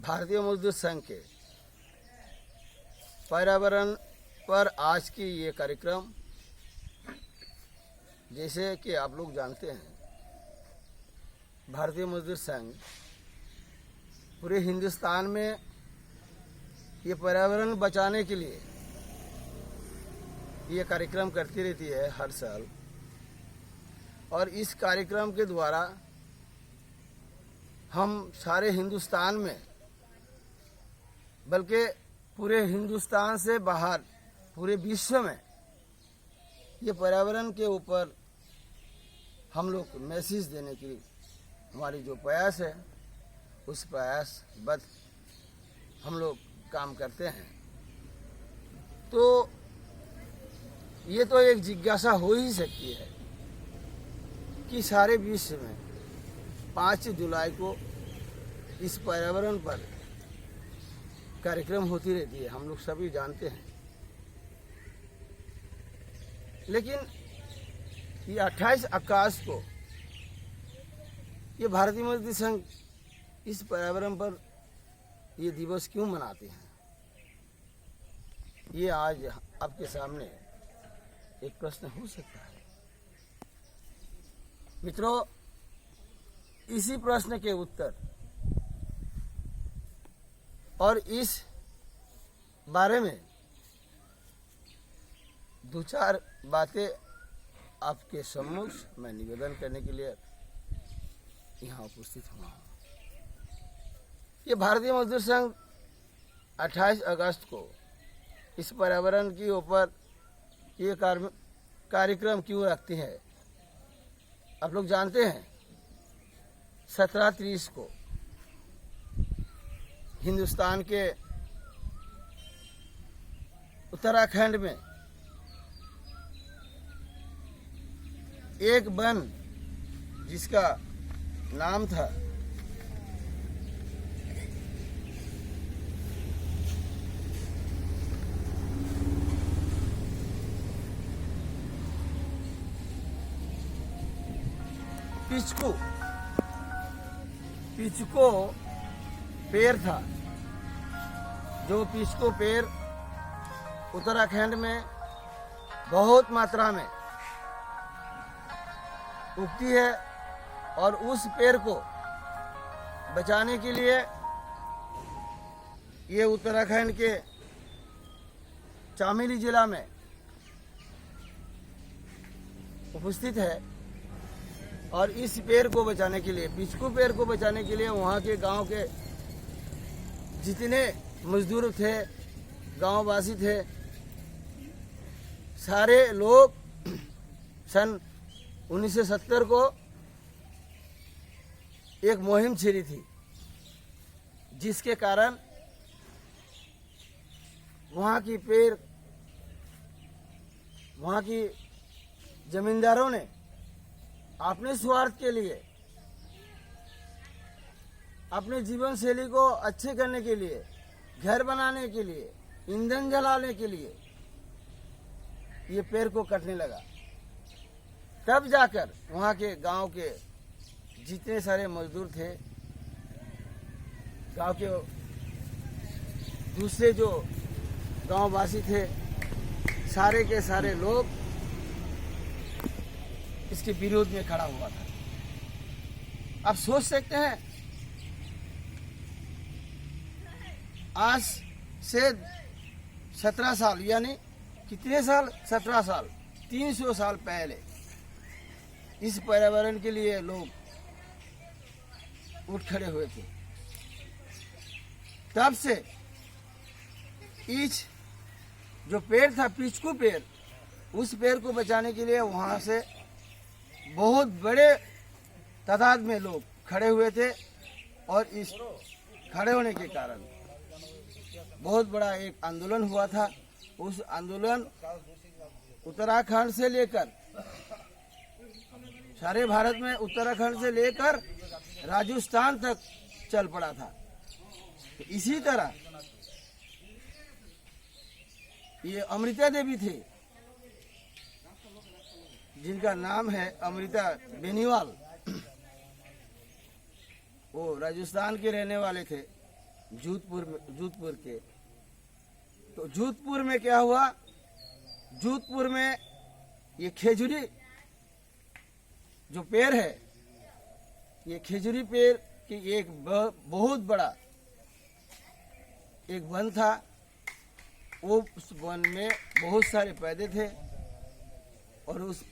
भारतीय मजदूर संघ के पर्यावरण पर आज की ये कार्यक्रम, जैसे कि आप लोग जानते हैं, भारतीय मजदूर संघ पूरे हिंदुस्तान में ये पर्यावरण बचाने के लिए ये कार्यक्रम करती रहती है हर साल। और इस कार्यक्रम के द्वारा हम सारे हिंदुस्तान में, बल्कि पूरे हिंदुस्तान से बाहर पूरे विश्व में ये पर्यावरण के ऊपर हम लोग मैसेज देने की हमारी जो प्रयास है, उस प्रयास बद हम लोग काम करते हैं। तो ये तो एक जिज्ञासा हो ही सकती है कि सारे विश्व में 5 जुलाई को इस पर्यावरण पर कार्यक्रम होती रहती है, हम लोग सभी जानते हैं। लेकिन ये 28 अगस्त को ये भारतीय मजदूर संघ इस पर्यावरण पर ये दिवस क्यों मनाते हैं, ये आज आपके सामने एक प्रश्न हो सकता है। मित्रों, इसी प्रश्न के उत्तर और इस बारे में 2-4 बातें आपके सम्मुख मैं निवेदन करने के लिए यहाँ उपस्थित हुआ हूँ। ये भारतीय मजदूर संघ 28 अगस्त को इस पर्यावरण के ऊपर ये कार्यक्रम क्यों रखती है, आप लोग जानते हैं। 17-30 को हिंदुस्तान के उत्तराखंड में एक वन जिसका नाम था पिचको पेड़ था। जो पिचको पेड़ उत्तराखंड में बहुत मात्रा में उगती है, और उस पेड़ को बचाने के लिए ये उत्तराखंड के चामेली जिला में उपस्थित है। और इस पेड़ को बचाने के लिए, पिचकू पेड़ को बचाने के लिए वहाँ के गांव के जितने मजदूर थे, गांववासी थे, सारे लोग सन 1970 को एक मुहिम छेड़ी थी, जिसके कारण वहाँ की जमींदारों ने अपने स्वार्थ के लिए, अपने जीवन शैली को अच्छे करने के लिए, घर बनाने के लिए, ईंधन जलाने के लिए ये पेड़ को काटने लगा। तब जाकर वहाँ के गांव के जितने सारे मजदूर थे, गांव के दूसरे जो गांववासी थे, सारे के सारे लोग इसके विरोध में खड़ा हुआ था। आप सोच सकते हैं, आज से 17 साल, यानी कितने साल, 17 साल, 300 साल पहले इस पर्यावरण के लिए लोग उठ खड़े हुए थे। तब से इस जो पेड़ था, पिचकू पेड़, उस पेड़ को बचाने के लिए वहां से बहुत बड़े तादाद में लोग खड़े हुए थे। और इस खड़े होने के कारण बहुत बड़ा एक आंदोलन हुआ था। उस आंदोलन उत्तराखंड से लेकर, सारे भारत में उत्तराखंड से लेकर राजस्थान तक चल पड़ा था। तो इसी तरह ये अमृता देवी थे, जिनका नाम है अमृता बेनीवाल। वो राजस्थान के रहने वाले थे, जोधपुर के। तो जोधपुर में क्या हुआ, जोधपुर में ये खेजूरी जो पेड़ है, ये खेजूरी पेड़ की एक बहुत बड़ा एक वन था। वो उस वन में बहुत सारे पौधे थे और उस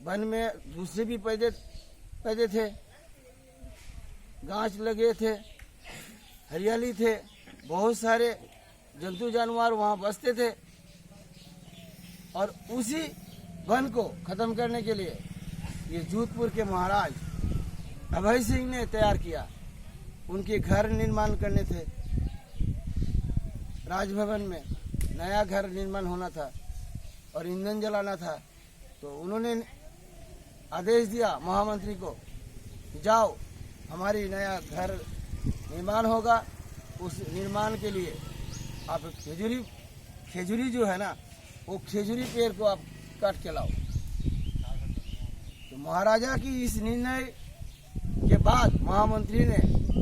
वन में दूसरे भी पौधे थे, गाछ लगे थे, हरियाली थे, बहुत सारे जंतु जानवर वहाँ बसते थे। और उसी वन को खत्म करने के लिए ये जोधपुर के महाराज अभय सिंह ने तैयार किया। उनके घर निर्माण करने थे, राजभवन में नया घर निर्माण होना था और ईंधन जलाना था। तो उन्होंने आदेश दिया महामंत्री को, जाओ हमारी नया घर निर्माण होगा, उस निर्माण के लिए आप खेजूरी जो है ना, वो खेजूरी पेड़ को आप काट के लाओ। तो महाराजा की इस निर्णय के बाद महामंत्री ने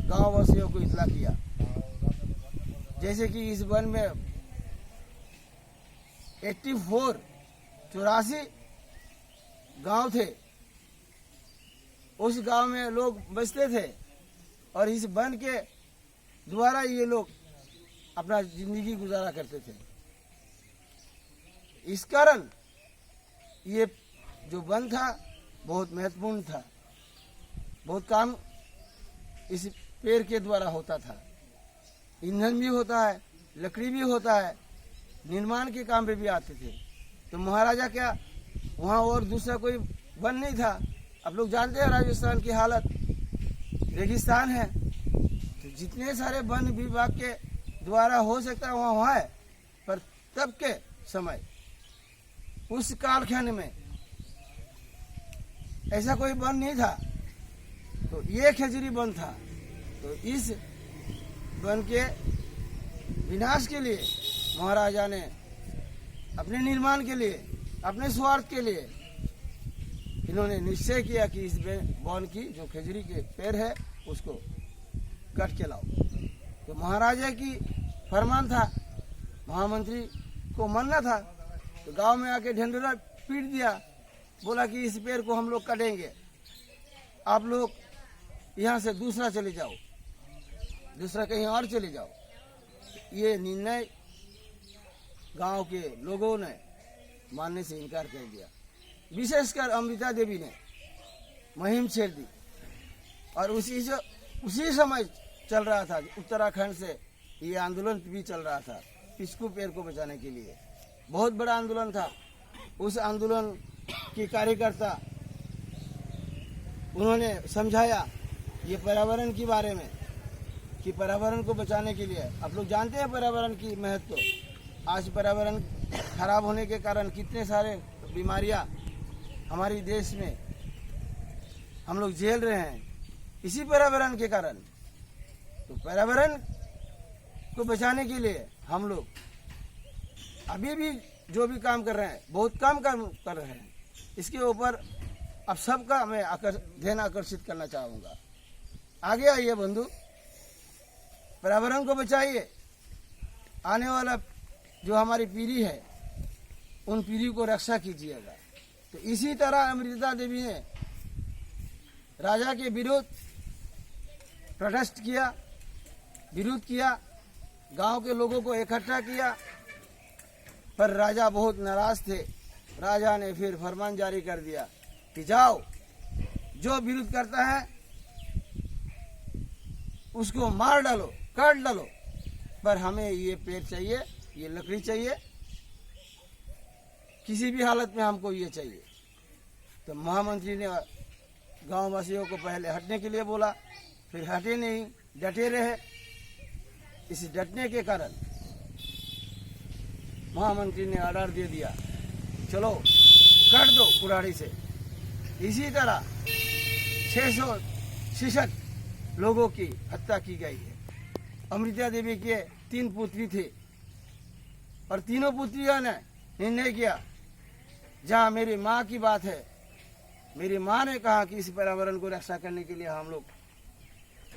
गांव वासियों को इतला किया। जैसे कि इस वन में 84 गांव थे, उस गांव में लोग बसते थे और इस वन के द्वारा ये लोग अपना जिंदगी गुजारा करते थे। इस कारण ये जो वन था बहुत महत्वपूर्ण था, बहुत काम इस पेड़ के द्वारा होता था। ईंधन भी होता है, लकड़ी भी होता है, निर्माण के काम पे भी आते थे। तो महाराजा क्या, वहाँ और दूसरा कोई वन नहीं था। आप लोग जानते हैं राजस्थान की हालत, रेगिस्तान है। तो जितने सारे वन विभाग के द्वारा हो सकता है वहाँ है, पर तब के समय उस कालखंड में ऐसा कोई वन नहीं था। तो ये खेजूरी वन था। तो इस वन के विनाश के लिए महाराजा ने अपने निर्माण के लिए, अपने स्वार्थ के लिए इन्होंने निश्चय किया कि इस वन की जो खेजूरी के पेड़ है उसको काट के लाओ। तो महाराजा की फरमान था, महामंत्री को मानना था। तो गांव में आके ढंढोरा पीट दिया, बोला कि इस पेड़ को हम लोग काटेंगे, आप लोग यहाँ से दूसरा चले जाओ, दूसरा कहीं और चले जाओ। ये निर्णय गांव के लोगों ने मानने से इनकार कर दिया। विशेषकर अमृता देवी ने मुहिम छेड़ दी और उसी समय चल रहा था उत्तराखंड से ये आंदोलन भी चल रहा था पिस्कू पेड़ को बचाने के लिए। बहुत बड़ा आंदोलन था। उस आंदोलन के कार्यकर्ता उन्होंने समझाया ये पर्यावरण के बारे में कि पर्यावरण को बचाने के लिए, आप लोग जानते हैं पर्यावरण की महत्व। आज पर्यावरण खराब होने के कारण कितने सारे बीमारियां हमारे देश में हम लोग झेल रहे हैं, इसी पर्यावरण के कारण। तो पर्यावरण को बचाने के लिए हम लोग अभी भी जो भी काम कर रहे हैं, बहुत काम कर रहे हैं। इसके ऊपर अब सबका मैं ध्यान आकर्षित करना चाहूँगा। आगे आइए बंधु, पर्यावरण को बचाइए। आने वाला जो हमारी पीढ़ी है उन पीढ़ी को रक्षा कीजिएगा। तो इसी तरह अमृता देवी ने राजा के विरोध प्रोटेस्ट किया, विरोध किया, गांव के लोगों को इकट्ठा किया। पर राजा बहुत नाराज थे। राजा ने फिर फरमान जारी कर दिया कि जाओ, जो विरोध करता है उसको मार डालो, काट डालो, पर हमें ये पेड़ चाहिए, ये लकड़ी चाहिए, किसी भी हालत में हमको ये चाहिए। तो महामंत्री ने गांव वासियों को पहले हटने के लिए बोला, फिर हटे नहीं, डटे रहे। इस डटने के कारण महामंत्री ने ऑर्डर दे दिया, चलो काट दो कुल्हाड़ी से। इसी तरह 666 लोगों की हत्या की गई है। अमृता देवी के 3 पुत्री थे और तीनों पुत्रियों ने निर्णय किया, जहाँ मेरी माँ की बात है, मेरी माँ ने कहा कि इस पर्यावरण को रक्षा करने के लिए हम लोग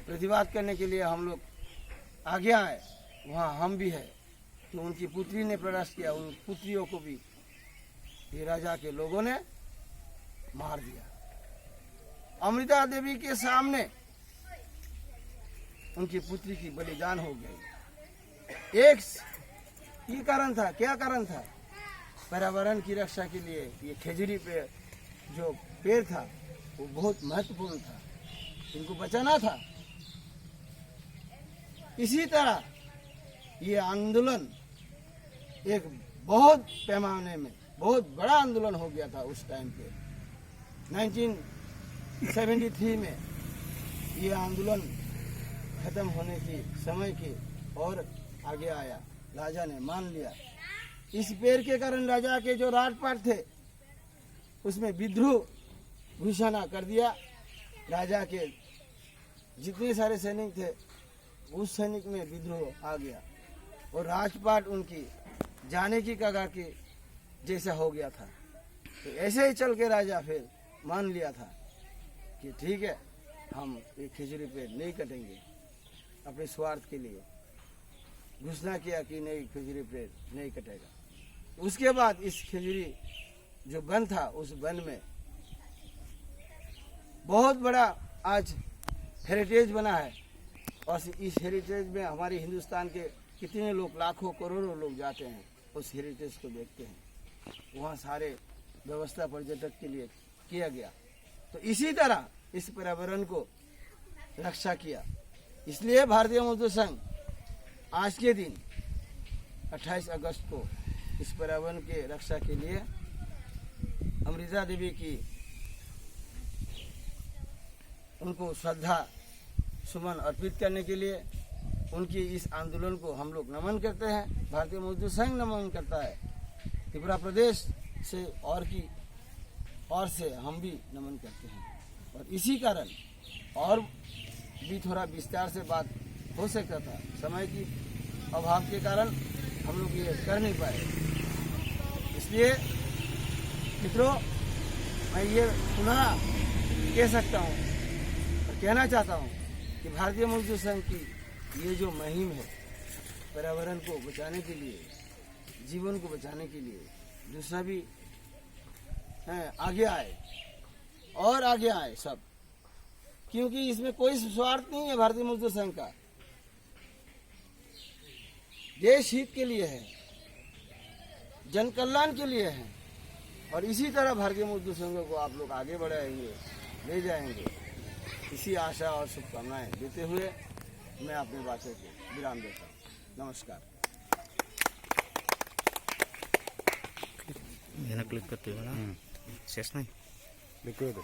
प्रतिवाद करने के लिए हम लोग आगे आए, वहाँ हम भी है। तो उनकी पुत्री ने प्रयास किया, उन पुत्रियों को भी ये राजा के लोगों ने मार दिया। अमृता देवी के सामने उनकी पुत्री की बलिदान हो गई। एक ये कारण था, क्या कारण था? पर्यावरण की रक्षा के लिए ये खजूरी पे जो पेड़ था वो बहुत महत्वपूर्ण था, इनको बचाना था। इसी तरह ये आंदोलन एक बहुत पैमाने में बहुत बड़ा आंदोलन हो गया था उस टाइम पे। 1973 में ये आंदोलन खत्म होने की समय की और आगे आया, राजा ने मान लिया। इस पेड़ के कारण राजा के जो राजपाट थे उसमें विद्रोह घोषणा कर दिया। राजा के जितने सारे सैनिक थे उस सैनिक में विद्रोह आ गया और राजपाट उनकी जाने की कगार के जैसा हो गया था। तो ऐसे ही चल के राजा फिर मान लिया था कि ठीक है, हम ये खजूरी पेड़ नहीं कटेंगे। अपने स्वार्थ के लिए घोषणा किया कि नहीं, खजूरी पेड़ नहीं कटेगा। उसके बाद इस खजूरी जो वन था उस वन में बहुत बड़ा आज हेरिटेज बना है और इस हेरिटेज में हमारे हिंदुस्तान के कितने लोग, लाखों करोड़ों लोग जाते हैं, उस हेरिटेज को देखते हैं। वहाँ सारे व्यवस्था पर्यटक के लिए किया गया। तो इसी तरह इस पर्यावरण को रक्षा किया। इसलिए भारतीय मजदूर संघ आज के दिन 28 अगस्त को इस पर्यावरण के रक्षा के लिए अमृता देवी की उनको श्रद्धा सुमन अर्पित करने के लिए उनकी इस आंदोलन को हम लोग नमन करते हैं। भारतीय मजदूर संघ नमन करता है। त्रिपुरा प्रदेश से और से हम भी नमन करते हैं। और इसी कारण और भी थोड़ा विस्तार से बात हो सकता था, समय की अभाव के कारण हम लोग ये कर नहीं पाए। इसलिए मित्रों, मैं ये पुनः कह सकता हूँ और कहना चाहता हूँ कि भारतीय मजदूर संघ की ये जो मुहिम है पर्यावरण को बचाने के लिए, जीवन को बचाने के लिए, दूसरा भी आगे आए और आगे आए सब, क्योंकि इसमें कोई स्वार्थ नहीं है भारतीय मजदूर संघ का। देश हित के लिए है, जन कल्याण के लिए है। और इसी तरह भारतीय मजदूर संघ को आप लोग आगे बढ़ाएंगे, ले जाएंगे, इसी आशा और शुभकामनाएं देते हुए मैं अपनी बातों को विराम देता हूँ। नमस्कार। क्लिक करते हो ना, शेष नहीं लिक्विड